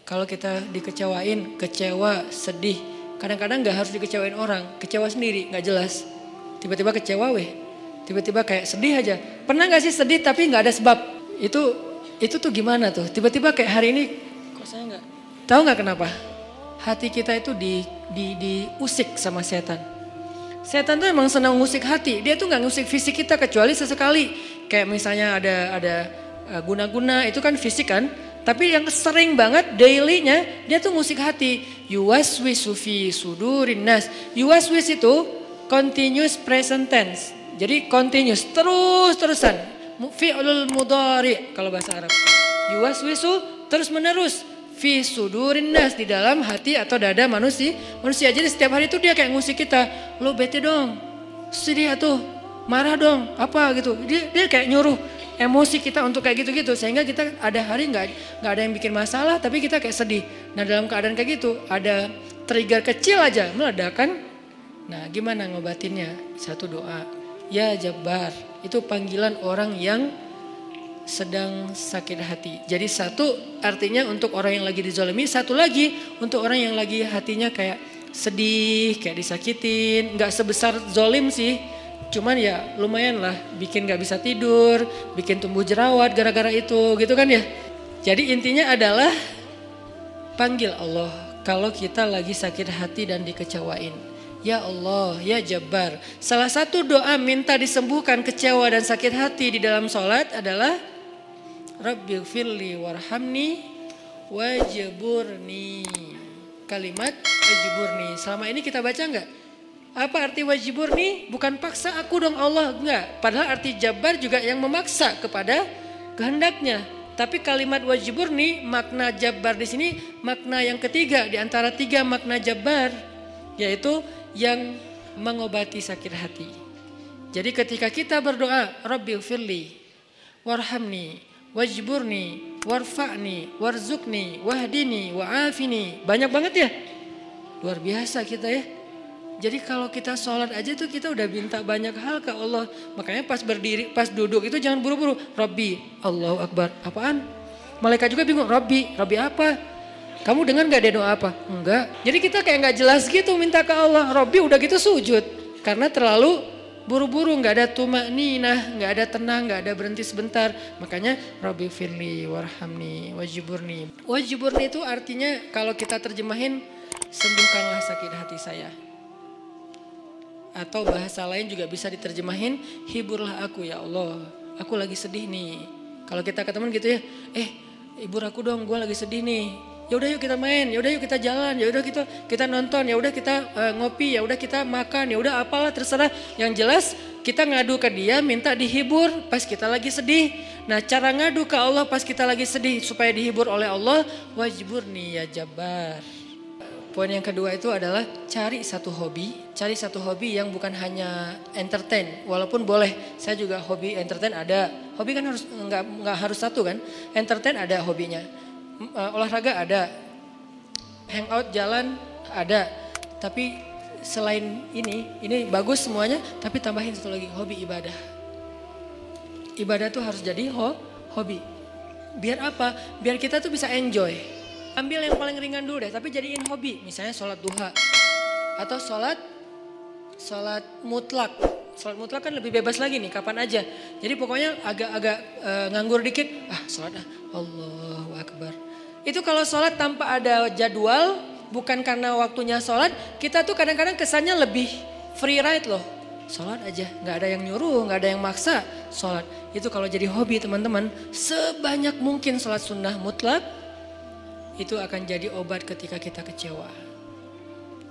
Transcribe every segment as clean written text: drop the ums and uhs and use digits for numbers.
Kalau kita dikecewain, kecewa, sedih. Kadang-kadang gak harus dikecewain orang, kecewa sendiri, gak jelas. Tiba-tiba kecewa tiba-tiba kayak sedih aja. Pernah gak sih sedih tapi gak ada sebab? Itu tuh gimana tuh? Tiba-tiba kayak hari ini, kok saya gak? Tahu gak kenapa? Hati kita itu diusik sama setan. Setan tuh emang senang ngusik hati. Dia tuh gak ngusik fisik kita kecuali sesekali. Kayak misalnya ada guna-guna, itu kan fisik kan. Tapi yang sering banget dailynya dia tuh ngusik hati. Yuwaswisu fi sudurin nas. Yuwaswis itu continuous present tense. Jadi continuous, terus-terusan. Fi'lul mudhari kalau bahasa Arab. Yuwaswisu terus menerus. Fi sudurin nas, di dalam hati atau dada manusia. Jadi setiap hari itu dia kayak ngusik kita. Lo bete dong, sedih atuh, marah dong, apa gitu. Dia kayak nyuruh emosi kita untuk kayak gitu-gitu, sehingga kita ada hari nggak ada yang bikin masalah tapi kita kayak sedih. Nah dalam keadaan kayak gitu ada trigger kecil aja meledakan. Nah gimana ngobatinnya? Satu doa, ya Jabbar, itu panggilan orang yang sedang sakit hati. Jadi satu artinya untuk orang yang lagi dizalimi, satu lagi untuk orang yang lagi hatinya kayak sedih, kayak disakitin. Nggak sebesar zolim sih, cuman ya lumayan lah, bikin gak bisa tidur, bikin tumbuh jerawat gara-gara itu gitu kan ya. Jadi intinya adalah panggil Allah kalau kita lagi sakit hati dan dikecewain. Ya Allah, ya Jabbar. Salah satu doa minta disembuhkan kecewa dan sakit hati di dalam sholat adalah Rabbighfirli warhamni wajburni. Kalimat wajburni. Selama ini kita baca enggak? Apa arti wajburni? Bukan paksa aku dong Allah, enggak. Padahal arti Jabbar juga yang memaksa kepada kehendaknya. Tapi kalimat wajburni, makna Jabbar di sini makna yang ketiga di antara tiga makna Jabbar, yaitu yang mengobati sakit hati. Jadi ketika kita berdoa, Rabbighfirli warhamni wajburni warfa'ni warzukni wahdini wa'afini. Banyak banget ya. Luar biasa kita ya. Jadi kalau kita sholat aja tuh kita udah minta banyak hal ke Allah. Makanya pas berdiri, pas duduk itu jangan buru-buru. Rabbi, Allahu Akbar. Apaan? Malaikat juga bingung. Rabbi apa? Kamu dengar gak dia doa apa? Enggak. Jadi kita kayak gak jelas gitu minta ke Allah. Rabbi udah gitu sujud. Karena terlalu buru-buru, gak ada tumakninah, gak ada tenang, gak ada berhenti sebentar. Makanya Rabbi firli warhamni wajburni. Wajburni itu artinya kalau kita terjemahin, sembuhkanlah sakit hati saya. Atau bahasa lain juga bisa diterjemahin, hiburlah aku ya Allah, aku lagi sedih nih. Kalau kita ke teman gitu ya, hibur aku dong, gue lagi sedih nih. Ya udah yuk kita main, ya udah yuk kita jalan, ya udah kita nonton, ya udah kita ngopi, ya udah kita makan, ya udah apalah terserah. Yang jelas kita ngadu ke dia minta dihibur pas kita lagi sedih. Nah cara ngadu ke Allah pas kita lagi sedih supaya dihibur oleh Allah, wajburni ya Jabbar. Poin yang kedua itu adalah cari satu hobi yang bukan hanya entertain. Walaupun boleh, saya juga hobi entertain ada. Hobi kan harus nggak harus satu kan. Entertain ada hobinya, olahraga ada, hangout jalan ada. Tapi selain ini bagus semuanya. Tapi tambahin satu lagi, hobi ibadah. Ibadah tuh harus jadi hobi. Biar apa? Biar kita tuh bisa enjoy. Ambil yang paling ringan dulu deh, tapi jadiin hobi. Misalnya sholat duha atau sholat mutlak. Sholat mutlak kan lebih bebas lagi nih, kapan aja. Jadi pokoknya agak nganggur dikit, sholat Allahu Akbar. Itu kalau sholat tanpa ada jadwal, bukan karena waktunya sholat, kita tuh kadang-kadang kesannya lebih free ride loh. Sholat aja, gak ada yang nyuruh, gak ada yang maksa sholat. Itu kalau jadi hobi teman-teman, sebanyak mungkin sholat sunnah mutlak. Itu akan jadi obat ketika kita kecewa.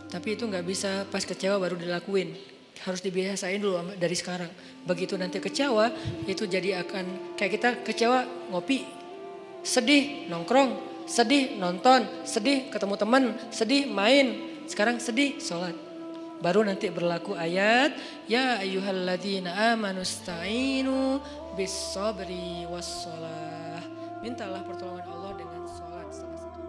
Tapi itu gak bisa pas kecewa baru dilakuin. Harus dibiasain dulu dari sekarang. Begitu nanti kecewa, itu jadi akan kayak kita kecewa ngopi. Sedih nongkrong, sedih nonton, sedih ketemu teman, sedih main. Sekarang sedih sholat. Baru nanti berlaku ayat, ya ayyuhalladzina amanusta'inu bis sabri was sholah. Mintalah pertolongan Allah dengan sholat salah satu.